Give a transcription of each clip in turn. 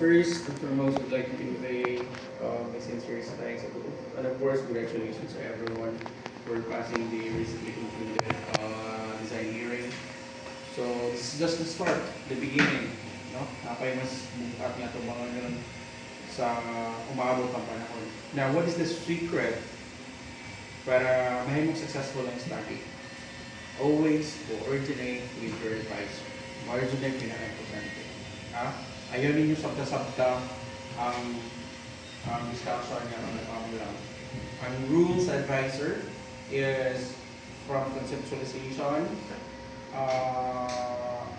First and foremost, I'd like to give my sincere thanks and of course congratulations to everyone for passing the recently concluded design hearing. So this is just the start, the beginning, no? Napay mas bukat nga itong mga ganun sa umabot ang panahon. Now, what is the secret para mahimong successful ang study? Always coordinate with your advisor. Margin na yung pinaka-importante. Ha? Ayaw ninyo sabta-sabta ang discussion niya ng lang. Ang rules advisor is from conceptualization,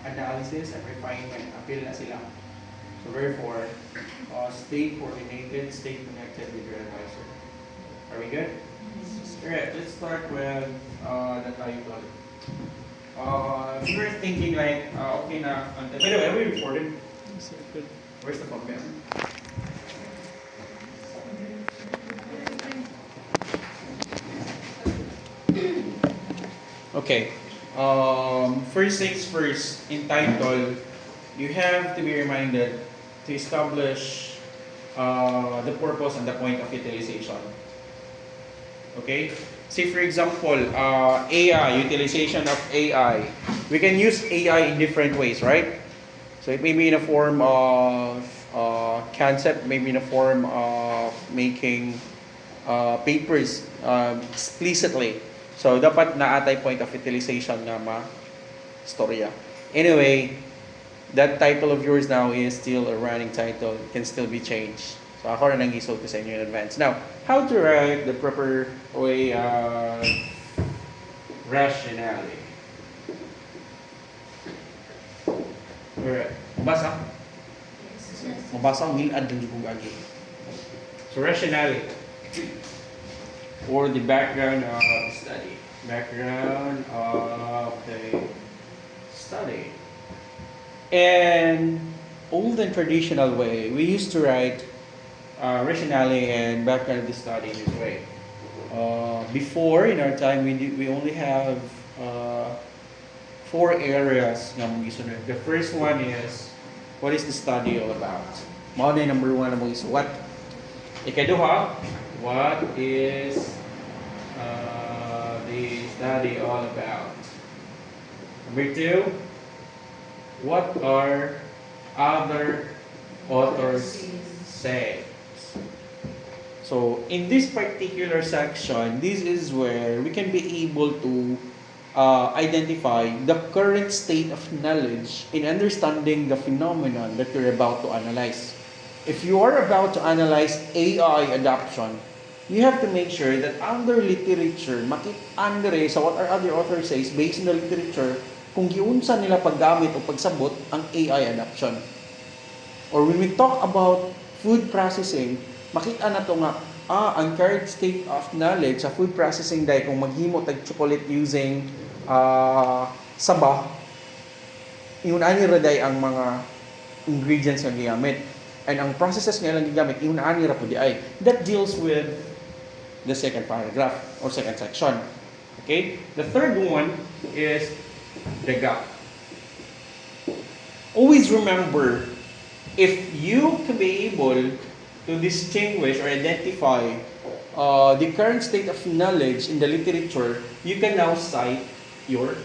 analysis, and refinement. Appeal na sila. So therefore, stay coordinated, stay connected with your advisor. Are we good? Alright, let's start with the title. If you're thinking like, okay na, by the way, are we recorded? Where's the pumpkin? Okay. First things first, in title, you have to be reminded to establish the purpose and the point of utilization. Okay? Say for example, AI, utilization of AI. We can use AI in different ways, right? So it may be in a form of concept, maybe in a form of making papers explicitly. So dapat naatay point of utilization na ma-storya. Anyway, that title of yours now is still a running title. It can still be changed. So ako na nang iso to sa inyo in advance. Now, how to write the proper way rationality. Alright. Mabasa? Mabasa ang milad ng jugong agi. So rationality. Or the background of the study. Background of the study. And old and traditional way, we used to write rationale and background of the study in this way. Before, in our time, we only have 4 areas nga mong gisunod. The first one is, what is the study all about? Mao na number 1 na mong isuwat. Ikaduha, what is the study all about? Number 2, what are other authors say? So in this particular section, this is where we can be able to identify the current state of knowledge in understanding the phenomenon that you're about to analyze. If you are about to analyze AI adoption, you have to make sure that under literature, makit-andre sa what our other authors says based on the literature, kung giunsa nila paggamit o pagsabot ang AI adoption. Or when we talk about food processing, makita na to nga, ang current state of knowledge sa food processing dahil kung maghimo tag chocolate using saba, yun ani raday ang mga ingredients nga gigamit. And ang processes nga lang gigamit, yun ani ra po di ay. That deals with the second paragraph or second section. Okay? The third one is the gap. Always remember, if you can be able to distinguish or identify the current state of knowledge in the literature, you can now cite your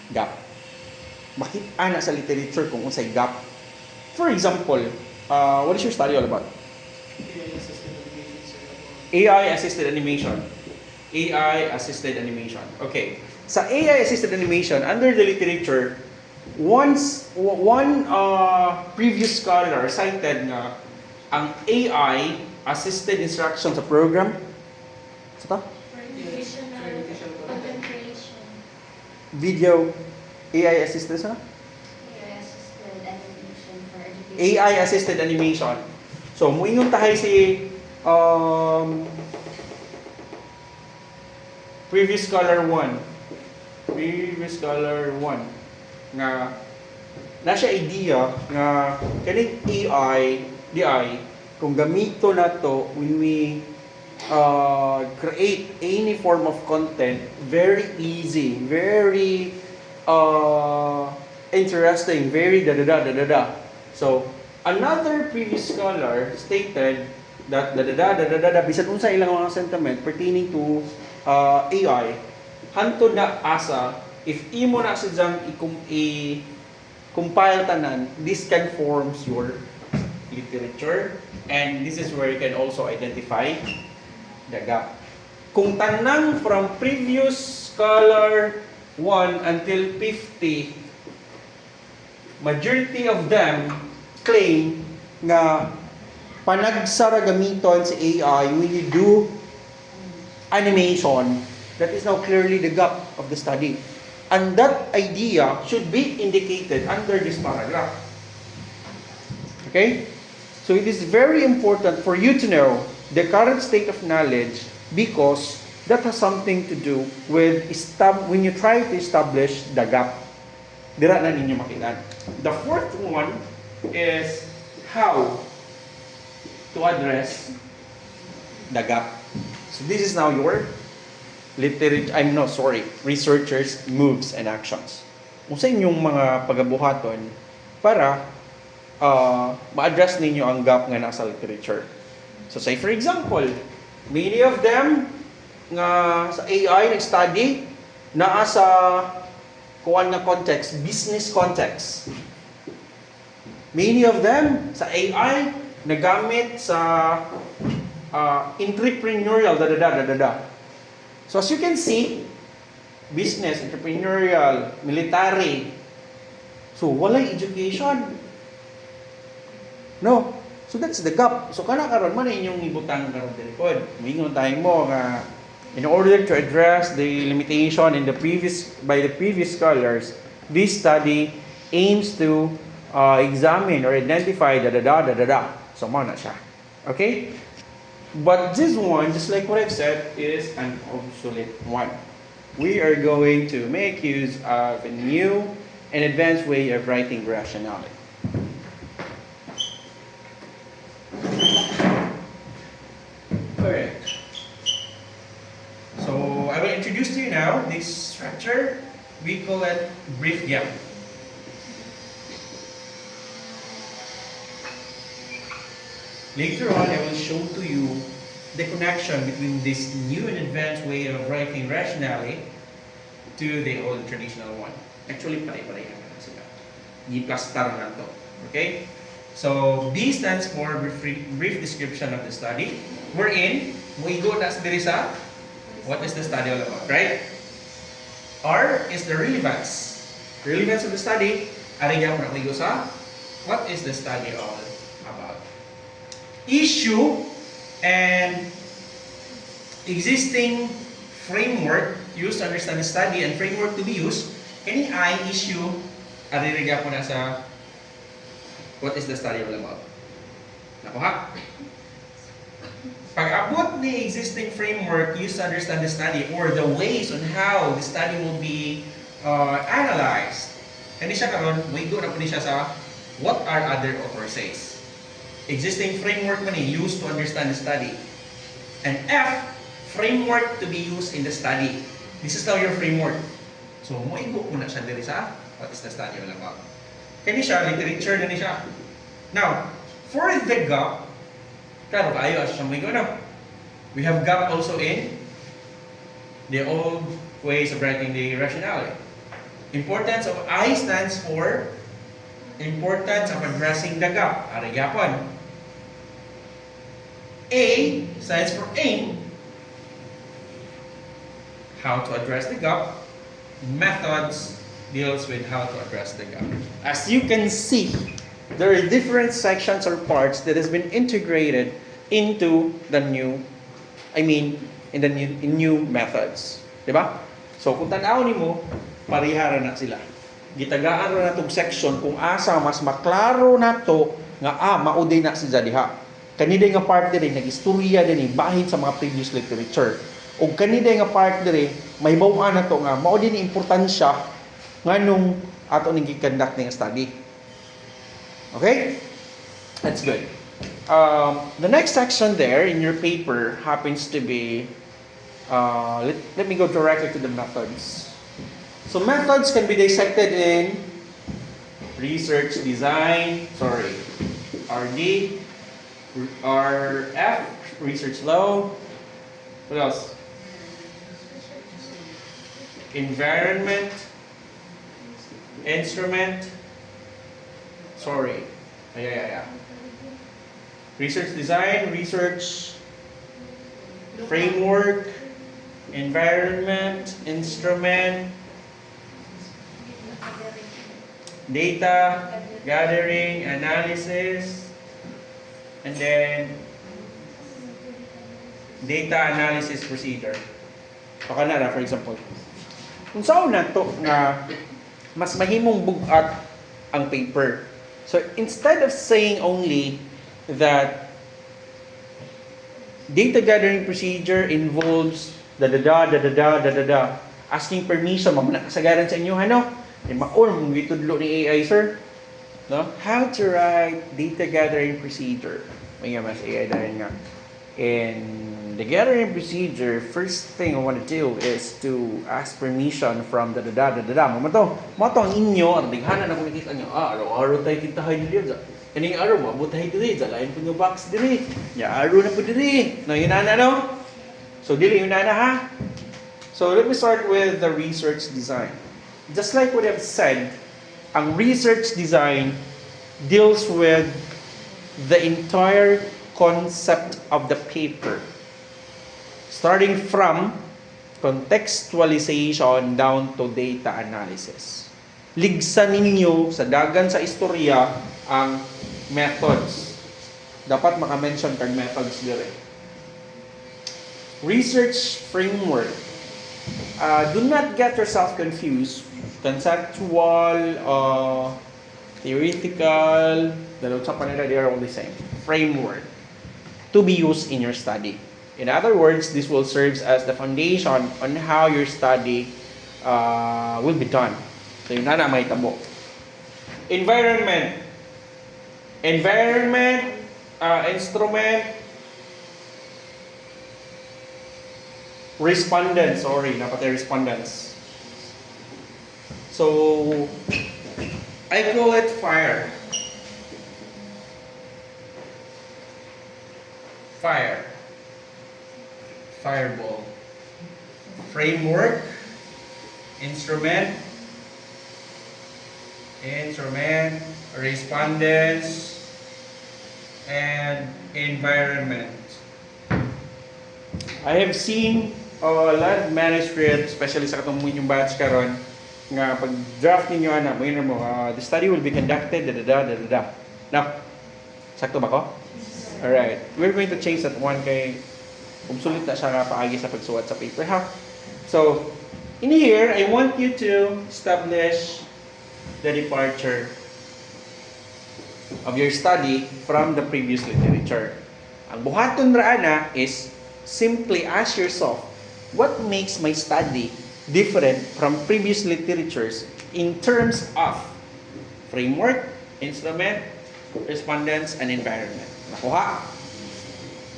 gap. Makita na sa literature kung unsay gap. For example, what is your study all about? AI-assisted animation. AI-assisted animation. Okay. Sa AI-assisted animation, under the literature, one previous scholar cited nga ang AI-assisted instruction sa program. Sa video AI-assisted sa AI-assisted animation. So, muingon tayo si previous scholar 1 nga na siya idea nga kaning AI kung gamito na to when we create any form of content, very easy, very interesting, very da. So Another previous scholar stated that bisan unsa ilang mga sentiment pertaining to AI, hantod na asa if imo na sadyang i-compile tanan, this can forms your literature, and this is where you can also identify the gap. Kung tanang from previous scholar 1 until 50, majority of them claim nga panagsara gamiton sa AI when you do animation, that is now clearly the gap of the study. And that idea should be indicated under this paragraph. Okay? So it is very important for you to know the current state of knowledge, because that has something to do with when you try to establish the gap. Dira na ninyo makita. The fourth one is how to address the gap. So this is now your researchers' moves and actions. Kung sa inyong mga pagabuhaton para ma-address ninyo ang gap nga nasa literature. So say for example, many of them nga sa AI nag-study naa sa kuwan nga context, business context. Many of them sa AI nagamit sa entrepreneurial So as you can see, business, entrepreneurial, military. So walay education. No. So that's the gap. So kana karon man inyong ibutang karon direkod. Moingon tayong mo nga in order to address the limitation in the previous scholars, this study aims to examine or identify So mo na siya. Okay? But this one, just like what I've said, is an obsolete one. We are going to make use of a new and advanced way of writing rationality. Alright. So I will introduce to you now this structure. We call it brief gap. Later on, I will show to you the connection between this new and advanced way of writing rationally to the old traditional one. Actually, pare-pareho na sila. Giplastar na to. Okay? So, B stands for brief description of the study. We're in, muigo na sa diri sa what is the study all about, right? R is the relevance. Relevance of the study, ariya mo na muigo sa what is the study all about. Issue and existing framework used to understand the study and framework to be used. Any I issue aririga po na sa what is the study all about. Nakuha? Pag-abot ni existing framework used to understand the study or the ways on how the study will be analyzed, hindi siya karon, may doon na po siya sa what are other authors says. Existing framework man used to understand the study. And F, framework to be used in the study. This is now your framework. So, moigo mo na siya diri sa what is the study all about. Kani siya, literature na ni siya. Now, for the gap, klaro kayo, siya moigo na. We have gap also in the old ways of writing the rationality. Importance of I stands for importance of addressing the gap. Ari gyapon. A stands for aim, how to address the gap. Methods deals with how to address the gap. As you can see, there are different sections or parts that has been integrated into the new, in new methods. Diba? So kung tanaw nimo, parihara na sila. Gitagaan na natong section kung asa mas maklaro nato nga mauday na si diha. Kaniday nga part diri nag-istorya dinhi bahin sa mga previous literature. O kaniday nga part diri may bawaan na to nga mao din importansya nganong ato ning gi-conduct ning study. Okay? That's good. The next section there in your paper happens to be let me go directly to the methods. So methods can be dissected in research design, RD, RF, research low. What else? Environment, instrument, sorry. Yeah. Research design, research framework, environment, instrument, data, gathering, analysis, and then data analysis procedure. Baka na, for example. Kung saan na to nga mas mahimong bugat ang paper. So instead of saying only that data gathering procedure involves asking permission, mamana kasagaran sa inyo, ano? Maon, mong itudlo ni AI, sir. No? How to write data gathering procedure. May nga mas AI dahil nga. In the gathering procedure, first thing I want to do is to ask permission from Mato ang inyo, ardighanan ako nakita nyo, araw-araw tayo kintahay nyo. Kaning araw, mabutahay diri, dalayan po nyo box diri. Ya, araw na po diri. No, yun na, no? So, dili yun na, ha? So, let me start with the research design. Just like what I've said, ang research design deals with the entire concept of the paper. Starting from contextualization down to data analysis. Ligsan ninyo sa dagan sa istorya ang methods. Dapat maka-mention kag methods dire. Research framework. Do not get yourself confused. Conceptual, theoretical, dalawa sa panila, they are all the same. Framework to be used in your study. In other words, this will serve as the foundation on how your study will be done. So yun na may tabo. Environment, instrument, respondents, respondents. So I call it fire. Fireball. Framework, instrument, respondents, and environment. I have seen a lot of manuscripts, especially sa katong inyong batch karon, nga pag draft ninyo ana, mo the study will be conducted Now, sakto ba ko? Alright. We're going to change that one kay obsolete na siya nga paagi sa pagsuwat sa paper, ha? So, in here, I want you to establish the departure of your study from the previous literature. Ang buhaton ra ana is simply ask yourself, what makes my study different from previous literatures in terms of framework, instrument, respondents, and environment? Nakuha?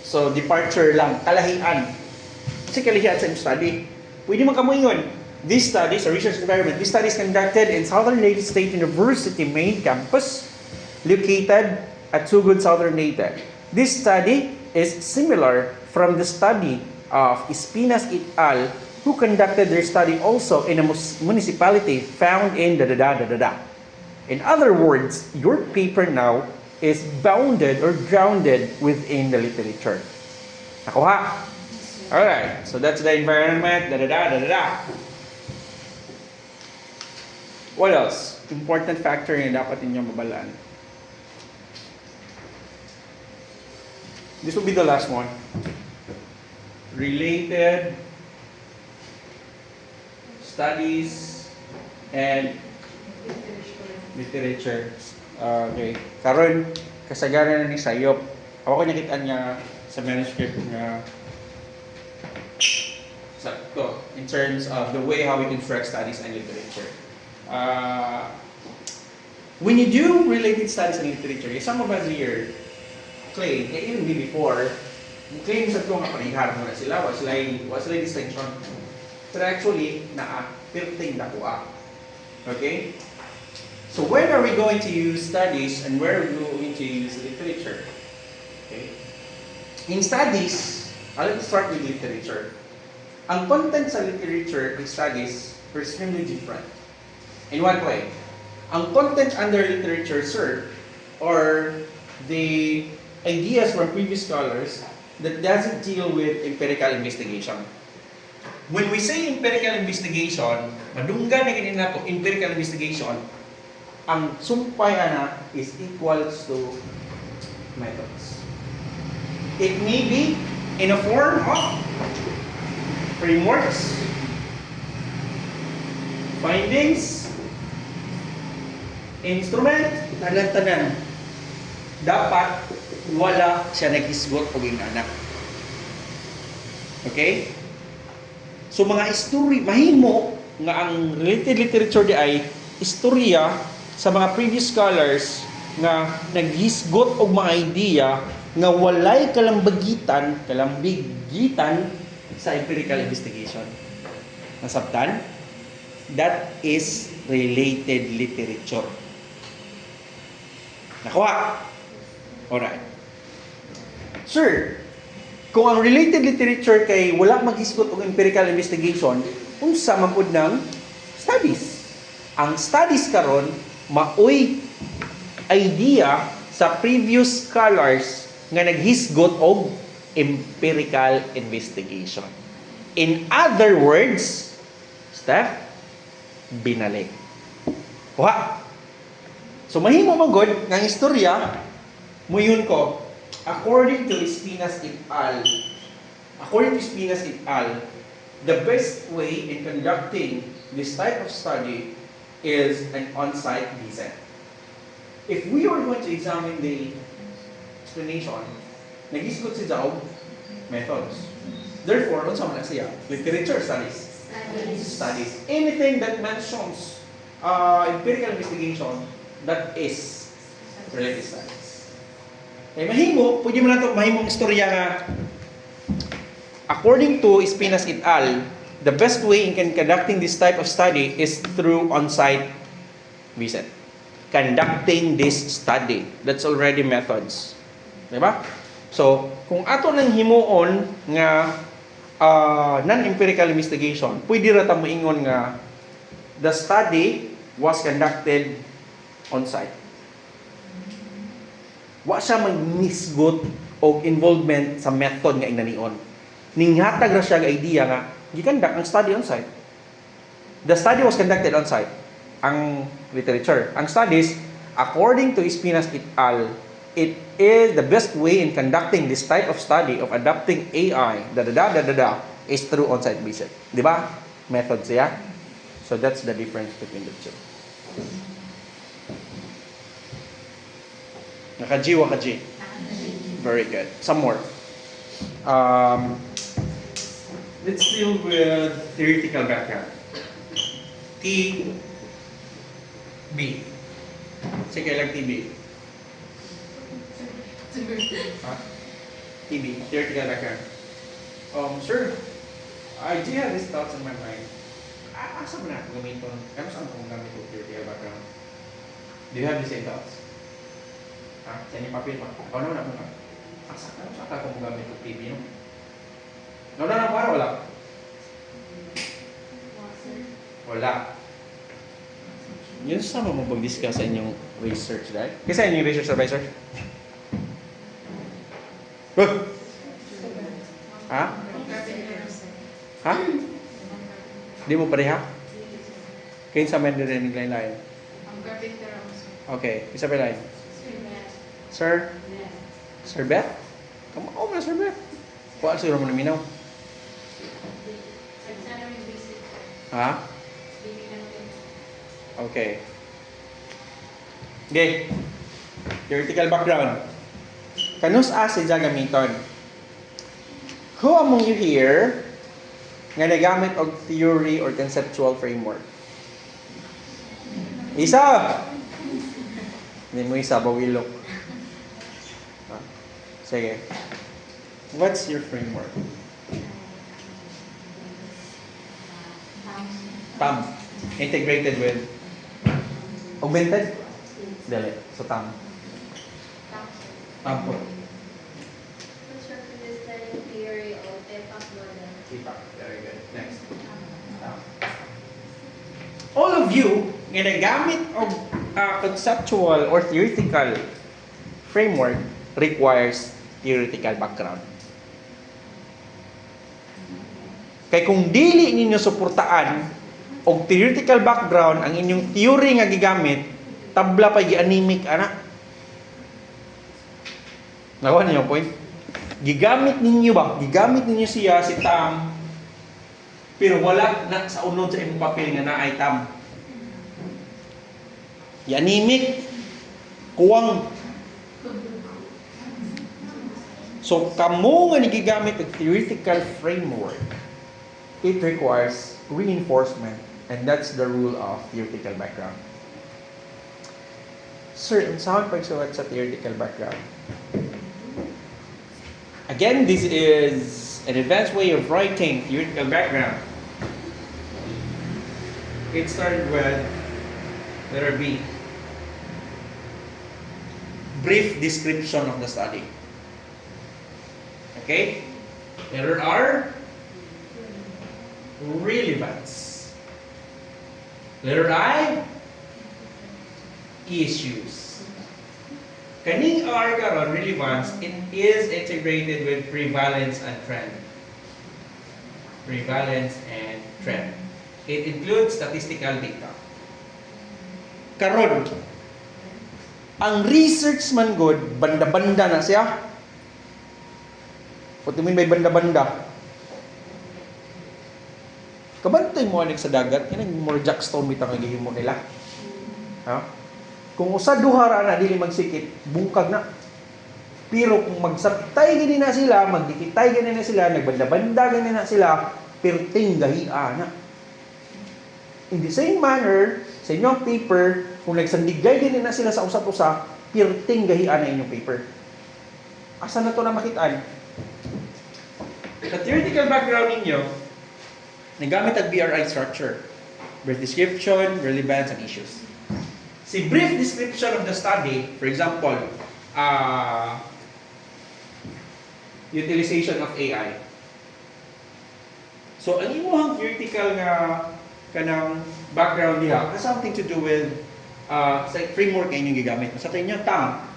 So, departure lang, kalahian. Kasi kalahian sa study. Pwede man kamuingon. This studies, a research environment, this study is conducted in Southern Leyte State University main campus, located at Sugod, Southern Leyte. This study is similar from the study of Espinas et al., who conducted their study also in a municipality found in In other words, your paper now is bounded or grounded within the literature. Nakuha? Alright, so that's the environment, What else? Important factor na dapat ninyong mabalaan. This will be the last one. Related studies and literature. Okay. Karon kasagaran na ni sayop. Ako nakita niya sa manuscript niya sakto in terms of the way how we construct studies and literature. When you do related studies and literature, some of us here claim, even me before, claim sa ito nga panihar mo na sila, was like distinction. But actually, na-perting na kuha. Okay? So when are we going to use studies and where are we going going to use literature. Okay? In studies, let's start with literature. Ang content sa literature in studies are extremely different. In what way? Ang content under literature, sir, are the ideas from previous scholars that doesn't deal with empirical investigation. When we say empirical investigation, madunggan na ganyan na to, empirical investigation, ang sumpay na is equals to methods. It may be in a form of frameworks, findings, instrument, tanan-tanan. Dapat wala siya naghisgot o ginganak. Okay? So mga story, mahimo nga ang related literature di ay istorya sa mga previous scholars nga naghisgot og mga idea nga walay kalambigitan sa empirical investigation. Nasabtan? That is related literature. Nakuha? Alright. Sir, kung ang related literature kay wala maghisgot og empirical investigation, unsa man pud ng studies. Ang studies karon maoy idea sa previous scholars nga naghisgot og empirical investigation. In other words, Steph, binalik. Kuha. So mahimo magod nga istorya muyon ko according to Espinas et al. The best way in conducting this type of study is an on-site visit. If we are going to examine the explanation, nag-isgot si Jaob methods. Therefore, unsa man siya? Literature studies. Anything that mentions empirical investigation, that is related studies. Eh, pwede mo na ito, mahimong istorya nga, according to Espinas et al., the best way in conducting this type of study is through on-site visit. Conducting this study. That's already methods. Diba? So, kung ato nang himuon nga non-empirical investigation, pwede rata moingon nga the study was conducted on-site. Wa siya magnisgot o involvement sa method nga inanion. Ninghatag ra siya nga idea nga gikandak ang study on site. The study was conducted on site. Ang literature, ang studies, according to Espinas et al., it is the best way in conducting this type of study of adapting AI, is through on-site visit. Di ba? Method siya. So that's the difference between the two. Naka-G, waka-G. Very good. Some more. Let's deal with theoretical background. T, B. Sige lang TB. Huh? TB, theoretical background. Sir, I do have these thoughts in my mind. Asa mo na ako gamiton? Ano saan akong gamit ko theoretical background? Do you have the same thoughts? Sa inyong papel pa. O na mo na. Asa akong gamit ko TB, no? Na para wala? Wala. Yun sama mo pag-discuss sa inyong research dahil? Kasi inyong research advisor? Ha? Ha? Di mo pareha? Kain sa men din ng lain. Okay, isa pa lain. Sir? Sir Beth? Come on, Sir Beth. Kuha siguro mo naminaw. Ha? Okay. Okay. Theoretical background. Kanus asa gamiton? Who among you here nga nagamit og theory or conceptual framework? Isa! Hindi mo isa, bawilok. Sige. What's your framework? TAM. Integrated with augmented? Dali. So TAM. Tampon. Understanding theory of PEPAC model. Sipak. Very good. Next. All of you, ginagamit of conceptual or theoretical framework requires theoretical background. Kay kung dili ninyo suportaan og theoretical background ang inyong theory nga gigamit, tabla pa gi-anemic ana. Nakuha niyo yung point? Gigamit ninyo ba? Gigamit ninyo siya si Tam, pero wala na sa unod sa imong papel nga naay Tam. Gi-anemic, kuwang. So kamo nga gigamit og theoretical framework, it requires reinforcement, and that's the rule of theoretical background. Sir, saan pagsuwat sa theoretical background? Again, this is an advanced way of writing theoretical background. It started with letter B. Brief description of the study. Okay? Letter R. Relevance. Letter I, issues. Kaning R karon relevance is integrated with prevalence and trend. Prevalence and trend. It includes statistical data. Karon, ang research man good, banda-banda na siya. What do you mean by banda-banda? Kabantay mo anik sa dagat, yan ang more jackstone bitang gihimo nila. Ha? Kung usa duha ra na dili magsikit, bungkag na. Pero kung magsabtay gini na sila, magdikitay gini na sila, nagbanda-banda gini na sila, perting gahia na. In the same manner, sa inyong paper, kung nagsandigay gini na sila sa usap-usa, perting gahia na inyong paper. Asa na to na makitaan? Sa theoretical background ninyo, nagamit ang BRI structure. Brief description, relevance, and issues. Si brief description of the study, for example, utilization of AI. So, ang imuhang theoretical nga kanang background diha has something to do with sa framework nga inyong gigamit. Sa inyo, TAM.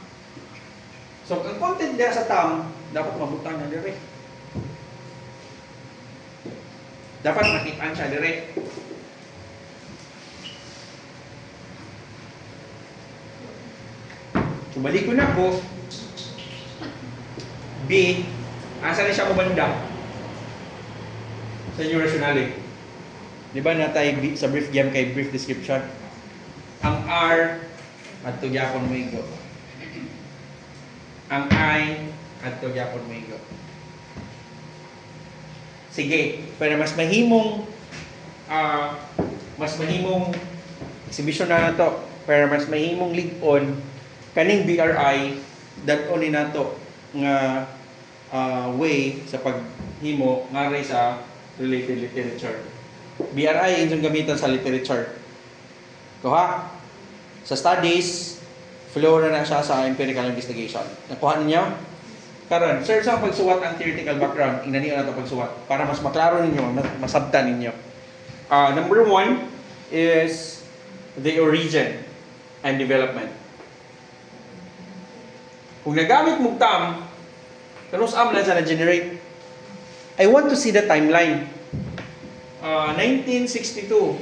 So, ang content diha sa TAM, dapat mabutan na direct. Dapat makitaan siya direct. So, balik ko na po. B, asa na siya mabanda? Sa inyo rationale. Di ba natay sa brief game kay brief description? Ang R, adto gyapon mo igo. Ang I, adto gyapon mo igo. Sige, para mas mahimong exhibition na nato, para mas mahimong lig-on kaning BRI dat-on ni nato nga way sa paghimo ngaray sa related literature. BRI inyong gamitan sa literature. Kuha sa studies, flow na siya sa empirical investigation. Nakuha ninyo? Karon, sir, sa pagsuwat ang theoretical background, inaniyo na ito pagsuwat para mas maklaro ninyo, masabtan ninyo. Number 1 is the origin and development. Kung nagamit mo TAM, kanus na siya na-generate. I want to see the timeline. 1962.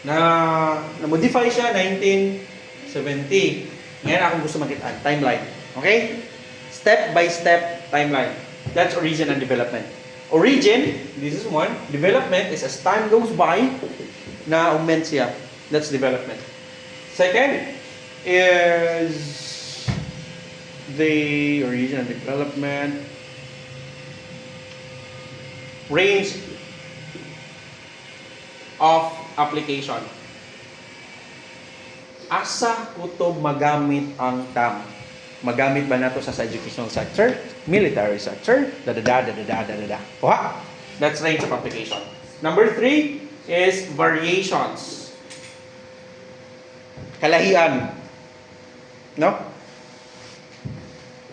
Na-modify siya 1970. Ngayon akong gusto makita timeline. Okay? Step by step timeline. That's origin and development. Origin, this is one. Development is as time goes by, na-augment siya. That's development. Second is the origin and development. Range of application. Asa ko to magamit ang TAM? Magamit ba nato sa educational sector, military sector, da. Kuha. That's range of application. Number 3 is variations. Kalahian. No?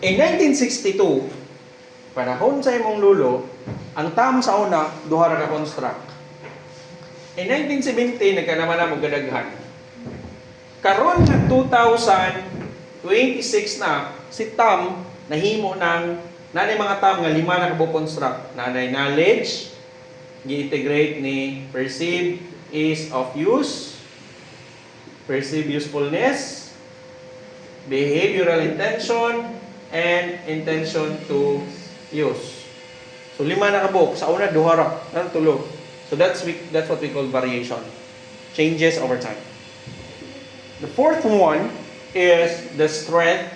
In 1962, panahon sa imong lulo, ang tam sa una, duha ra ka construct. In 1970, nagkanaman na mo gadaghan. Karon nga 2026 na, si tam nahimo ng nanay mga tam nga lima na kabo construct. Nanay knowledge, gi-integrate ni perceive ease of use, perceive usefulness, behavioral intention, and intention to use. So lima na kabuk sa una duha ra, nan tulo. So that's what we call variation. Changes over time. The fourth one is the strength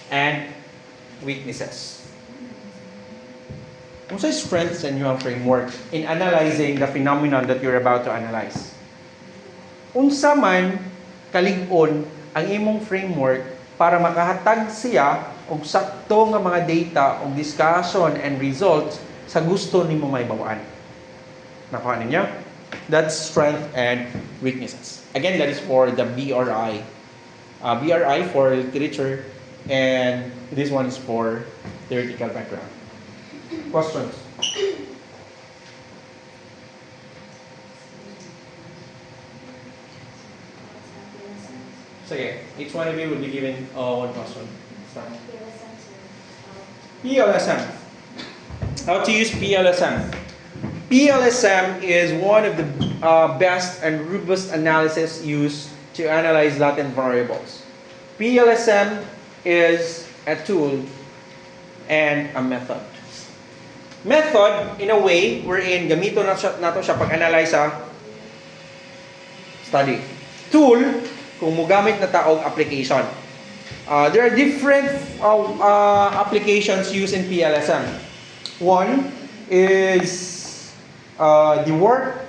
and weaknesses. Kung sa strengths and your framework in analyzing the phenomenon that you're about to analyze. Unsa man kalig-on ang imong framework para makahatag siya og sakto nga mga data og discussion and results sa gusto nimo maibawaan. Nakuha ninyo? That's strength and weaknesses. Again, that is for the BRI. BRI for literature, and this one is for theoretical background. Questions? So yeah, each one of you will be given one question. Start. PLSM. How to use PLSM? PLSM is one of the best and robust analysis used to analyze latent variables. PLSM is a tool and a method. Method, in a way, wherein gamito nato siya pag-analyze sa study. Tool, kung mugamit na taog application. There are different applications used in PLSM. One is the work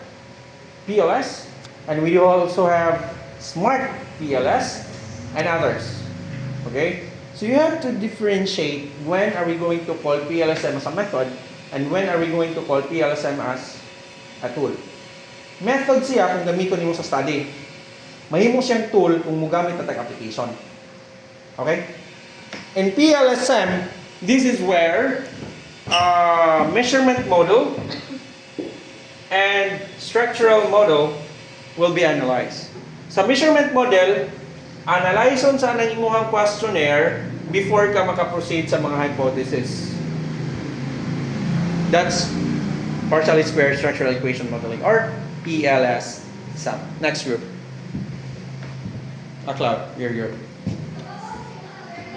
PLS, and we also have smart PLS and others. Okay? So you have to differentiate when are we going to call PLSM as a method and when are we going to call PLSM as a tool. Method siya kung gamiton nimo sa study. Mahimo siyang tool kung mugamit na tag-application. Okay? In PLSM, this is where measurement model and structural model will be analyzed. Sa measurement model, analyzon sa nang imuhang questionnaire before ka makaproceed sa mga hypothesis. That's partially square structural equation modeling, or PLS. Next group. Cloud, you're.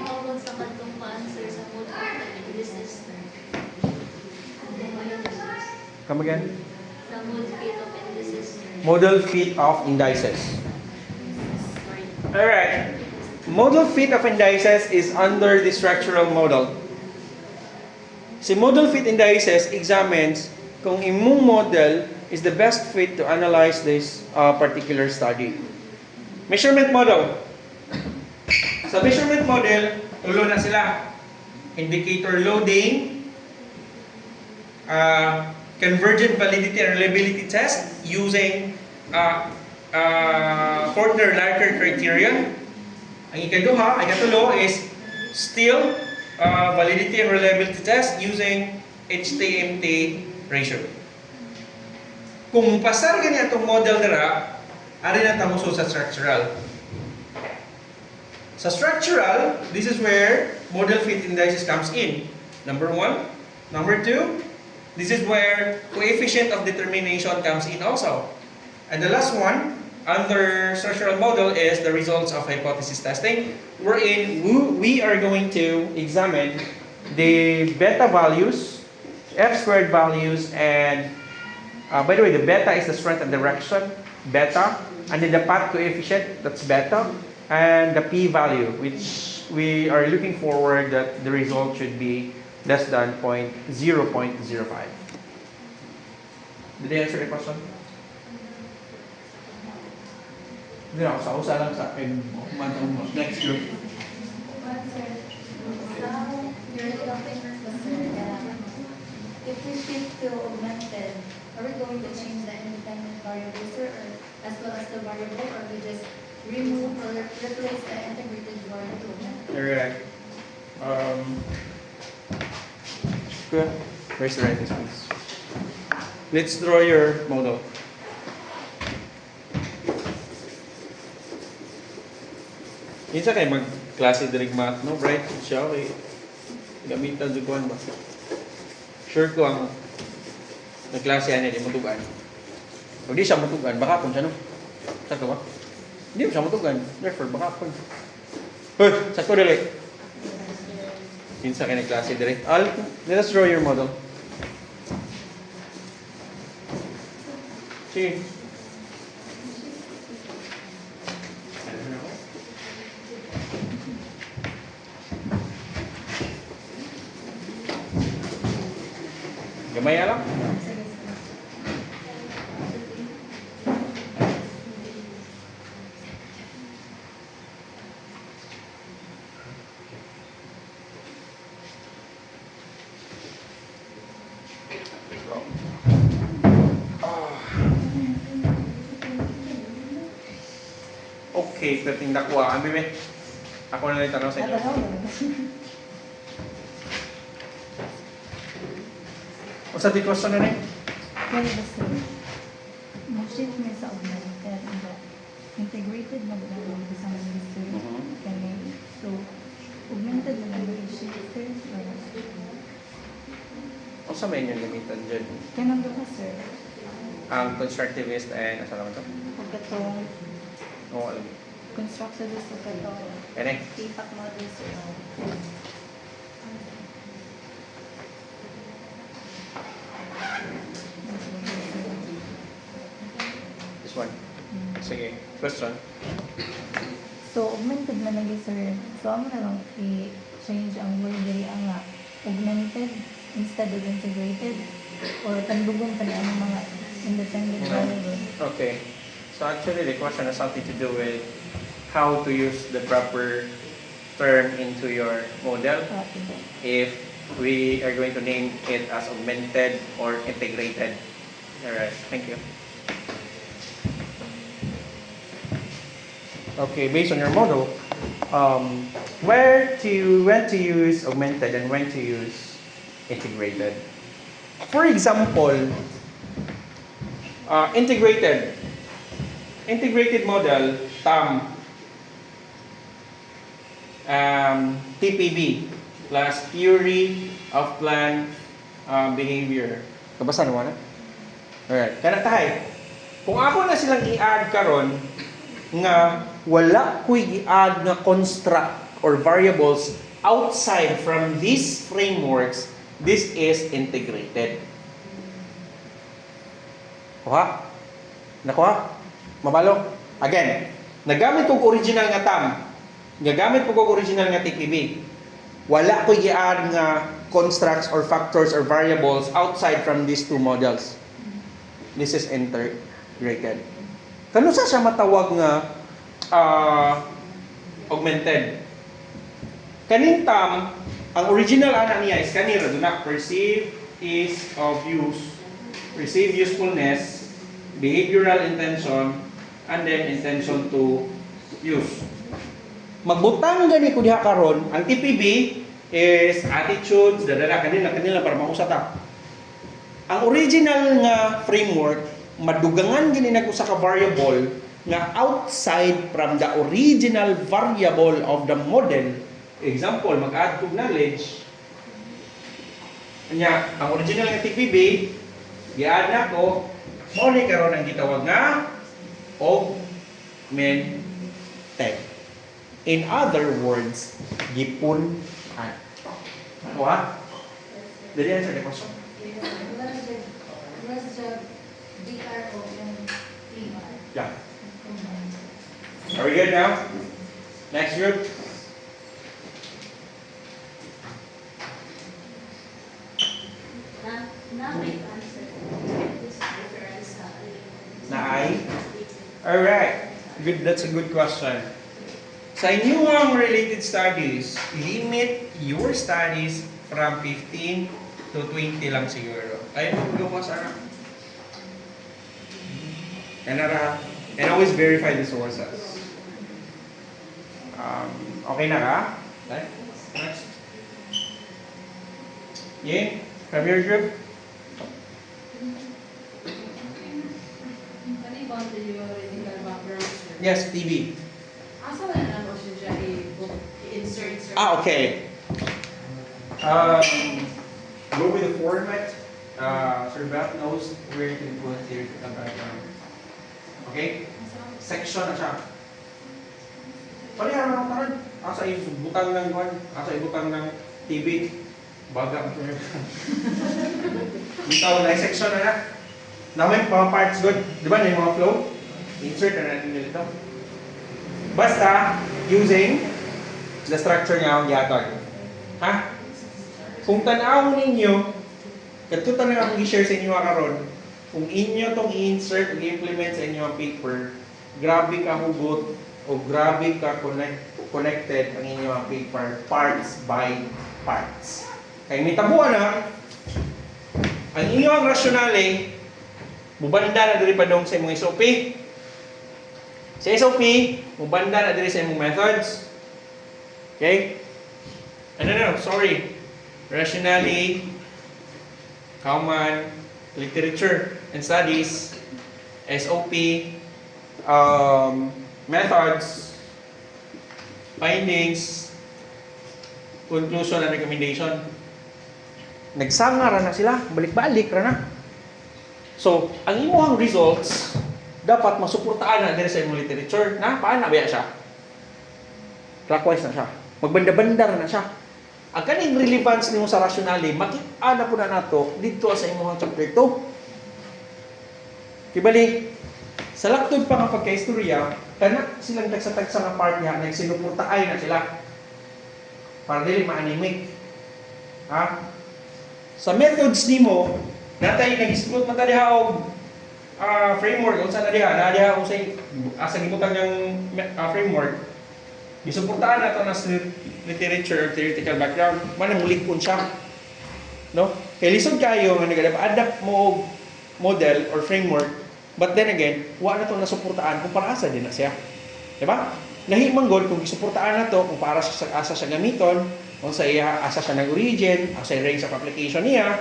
Nakawag sa kantong pa-answer sa multiple indices. Come again? Sa multiple of indices. Model fit of indices. Alright. Model fit of indices is under the structural model. Si model fit indices examines kung imong model is the best fit to analyze this particular study. Measurement model. Sa measurement model, tulo na sila. Indicator loading, convergent validity and reliability test using Fortner-Larker criterion. Ang ikatulo is still validity and reliability test using HTMT ratio. Kung pasar ganyan itong model nila, ari na tamuso sa structural. Sa structural, this is where model fit indices comes in. Number 1. Number 2, this is where coefficient of determination comes in also. And the last one, under structural model, is the results of hypothesis testing, wherein we are going to examine the beta values, F-squared values, and by the way, the beta is the strength and direction, beta, and then the path coefficient, that's beta, and the p-value, which we are looking forward that the result should be less than 0.05. Did I answer the question? Hindi na ako sa usa lang sa akin. Next group. If we shift to augmented, are we going to change the independent variables or as well as the variable, or we just remove or replace the integrated variable? Correct. Kuya, where's the right please? Let's draw your model. Minsan kayo mag-klase direct math, no? Bright siya, okay. Gamitan sa kuhan ba? Sure ko ang nagklase yan, hindi matugan. Pag di siya matugan, baka pun siya, no? Sakto ba? Hindi mo siya matugan. Therefore, baka pun. Hoy, sakto dali. Minsan kayo nagklase direct. Let us draw your model. Sige. Gamaya lang. Okay, perting nakuha. Ang bebe. Ako na lang tanong sa inyo. O sa di question na rin? Kaya ba sir, mag-shift niya sa augmented and the integrated na gagawin ko sa mga sir. Kaya so, augmented na lang mag-shift sir. O sa main yung gamitan dyan? Kaya nandun ka sir. Ang constructivist and asa lang ito? Pagkatong Oo, alam mo. constructivist pagkatong Yan eh. TPAC model sir. This one. Sige. Question. So, augmented na lagi sir. So, amo na lang i-change ang word diri ang nga augmented instead of integrated or tandugon pa niya ang mga independent variable. Okay. So actually the question has something to do with how to use the proper term into your model. If we are going to name it as augmented or integrated. Alright, thank you. Okay, based on your model, when to use augmented and when to use integrated. For example, integrated model, TAM, TPB, plus theory of plant behavior. Kabasa naman na? Alright, kana tayo. Kung ako na silang i-add karon nga wala ko'y i-add nga construct or variables outside from these frameworks, this is integrated. Kuha? Nakuha? Mabalo? Again, nagamit kong original nga TAM. Nagamit kong original nga TPB. Wala ko'y i-add nga constructs or factors or variables outside from these two models. This is integrated. Kano sa siya matawag nga augmented? Kaning TAM, ang original ana niya is kanira, do not perceive is of use, perceive usefulness, behavioral intention, and then intention to use. Magbutang gani ko diha karon, ang TPB is attitudes, kanila para mausata. Ang original nga framework, madugangan gini nag-usa ka variable nga outside from the original variable of the model. Example, mag-add to knowledge. Kanya, ang original nga TPB, i-add na ko, mo ni karon ang gitawag nga augmented. In other words, gipun-an. Ano ha? Dali answer the question. Where's the DRO and TR? Yeah. Are we good now? Next group. Na may answer. This difference sa Naay? Alright. Good, that's a good question. Sa inyong related studies, limit your studies from 15 to 20 lang siguro. Ayun mo gawa sana. And always verify the sources. Okay na ka? Next. Yin, from your group? Can I go to your medical background, sir? Yes, TV. Asa wala na po siya i-insert, sir? Okay. Go with the format. Sir Beth knows where you can put your background. Okay? Section na siya. Palihan mo karon. Asa ibutang ng kwan, asa ibutang ng TV. Baga mo. Ikaw na section na na. Namin mga parts good. Di ba na yung mga flow? Insert na natin dito. Basta using the structure niya ang yatag. Ha? Kung tanaw ninyo, katutan na akong i-share sa inyo karon. Kung inyo tong i-insert o i-implement sa inyo ang paper, grabe ka hugot o grabe ka connected ang inyo ang paper parts by parts. Kaya nitabuan na, ang inyo ang rasyonale, mubanda na diri pa dong sa imong SOP. Sa SOP, mubanda na diri sa imong methods. Okay? Sorry. Rationale, common, literature and studies, SOP, methods, findings, conclusion and recommendation. Nagsanga ra na sila, balik-balik ra na. So, ang imuhang results dapat masuportaan na diri sa imong literature na paano ba siya? Clockwise na siya. Magbanda-banda na siya. Ang kaning relevance nimo sa rationale, makita na po na nato dito sa imong chapter 2. Kibali, sa laktod pa nga pagka-istorya, kana silang tagsa-tagsa nga part niya, nagsinuportaay na sila. Para dili ma-animic. Ha? Sa methods nimo, natay nag-explode man ta diha og framework unsa na diha og say asa gibutang ng framework. Gisuportahan nato na literature or theoretical background, man muligpon siya. No? Kay lisod kayo nga nag-adapt mo og model or framework, but then again, wa na to nasuportahan kung para asa din na siya. Di ba? Lahi man gol kung gisuportahan na to kung para sa asa siya gamiton, kung sa iya asa siya nag-origin, asa range of application niya.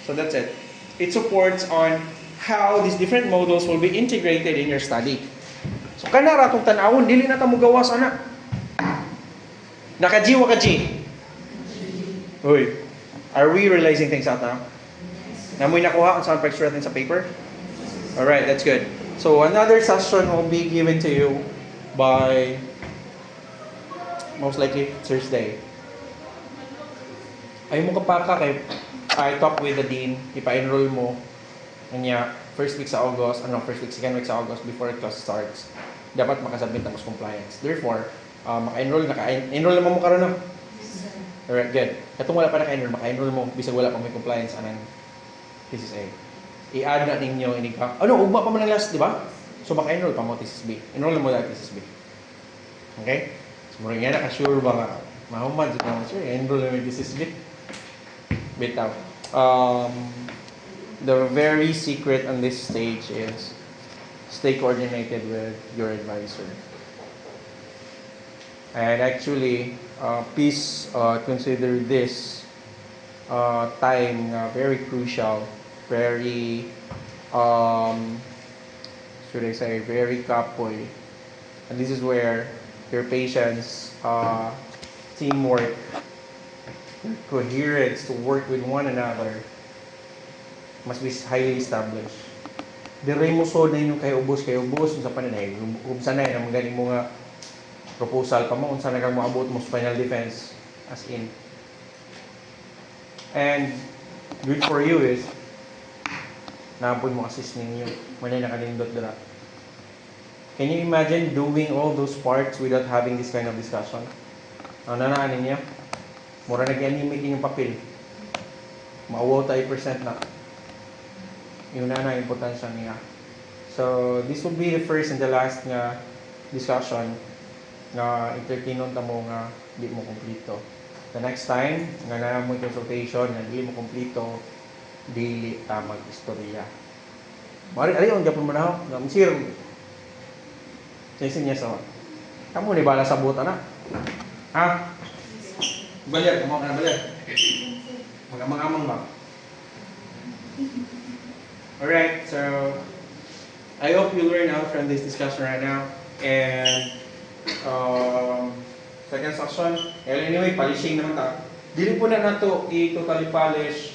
So that's it. It supports on how these different modules will be integrated in your study. So kana ra tong tan-awon dili na ta mo gawas ana. Naka-G wa ka-G? Uy, are we realizing things out now? Namoy nakuha ang sound picture natin sa paper? Alright, that's good. So another session will be given to you by most likely Thursday. Ay mo kapaka kay I talk with the dean, ipa-enroll mo kanya first week sa August, second week sa August before class starts. Dapat makasubmit ang compliance. Therefore, naka-enroll naman mo karon no? Alright, good. Katong wala pa naka-enroll, maka-enroll mo bisag wala pa may compliance anang thesis A. I-add na ninyo ini ka. Ugma pa man ang last, di ba? So maka-enroll pa mo thesis B. Enroll mo dahil thesis B. Okay? So mura nga naka-sure ba nga mahumad jud na sure enroll na thesis B. Bitaw. The very secret on this stage is stay coordinated with your advisor. And actually, please consider this time very crucial, very, should I say, very kapoy. And this is where your patience, teamwork, coherence to work with one another must be highly established. Dire mo so na inyong kay ubos, unsa pa na sanay na magaling mo nga proposal pa mo, unsa na kang moabot mo sa final defense as in. And good for you is naapod mo assist ninyo manay nakalindot dira. Can you imagine doing all those parts without having this kind of discussion? Ang nanaan ninyo, mura nag-animate yung papel. Maawaw tayo percent na. Yun na importansya niya. So, this will be the first and the last nga discussion na entertainon ta mo nga di mo kompleto. The next time nga na mo consultation nga di mo kompleto, dili ta mag-istorya. Mari ang gapon mo na ho, nga sir. Sinsin niya sa kamo ni bala sa buta na. Ha? Balyag, mo ka na balyag. Mag-amang-amang ba? Alright, so I hope you learn out from this discussion right now. And second section, anyway, polishing naman ta. Dili po na nato i-totally polish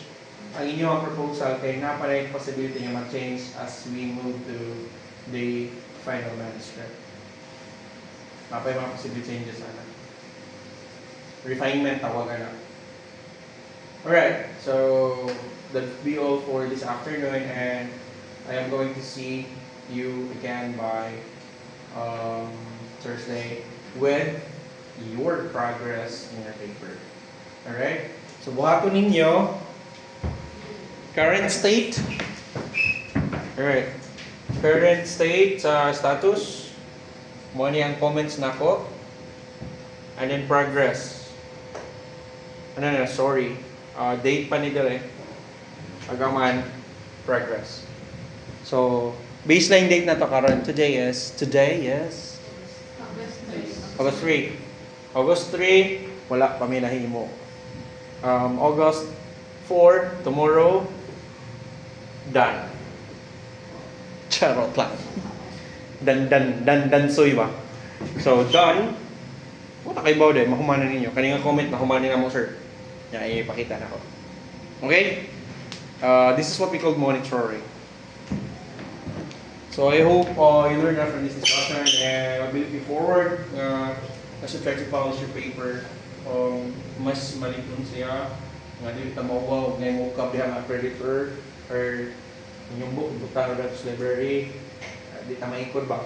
ang inyong proposal kay naparay possibility nga ma-change as we move to the final manuscript. Napay mga possible changes sana. Refinement tawagan na. Alright, so that'll be all for this afternoon, and I am going to see you again by Thursday with your progress in your paper. Alright? So buhaton ninyo current state. Alright. Current state status. Mo ni ang comments nako. And then progress. Sorry. Date pa ni dere. Agaman progress. So baseline date na to karon today is August 3. August 3 wala pa mi nahimo. August 4 tomorrow done. Charot lang. Dan soy ba? So done. Wala kay bawde mahumanan ninyo. Kani nga comment mahumanan na mo sir. Ya ipakita na ko. Okay? This is what we call monitoring. So I hope you learned that from this discussion, and ability forward as you try to polish your paper, mas malipon siya, nga dili ta mauwaw nga mo kabihan ang creditor or inyong book butang ra sa library, di ta maikod ba?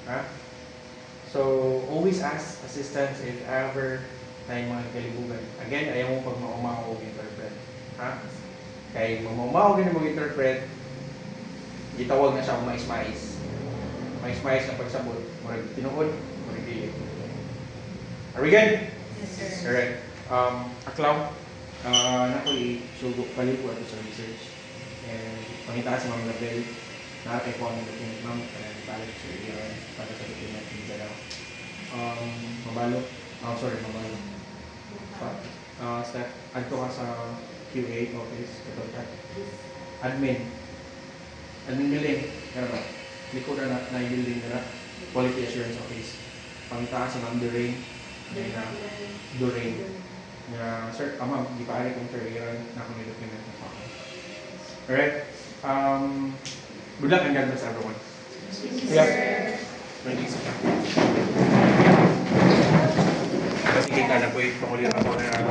Ha? So always ask assistance if ever na yung mga kalibugan. Again, ayaw mo pag maumaw o interpret. Ha? Kaya maumaw ganun mo interpret, gitawag na siya ang mais-mais. Mais-mais na pagsabot. Murag tinuod, murag dili. Are we good? Yes, sir. Alright. Aklaw, nako i-sugo balik ko sa research. And pangita sa mga label, nakakay ko ang document ma'am, and balik sa iyo para sa document ni Dalaw. Mabalo. Mabalo. Step, add ko ka sa QA office, ito chat. Admin building, ano ba? Likod na building na quality assurance office. Pangita sa ma'am Doreen, Doreen. Sir, ma'am, di pa ari kong sir, na akong document na sa akin. Alright? Good luck and God bless everyone. Yeah. Nag-iisip ka. Kasi kita na po yung pakulit ako na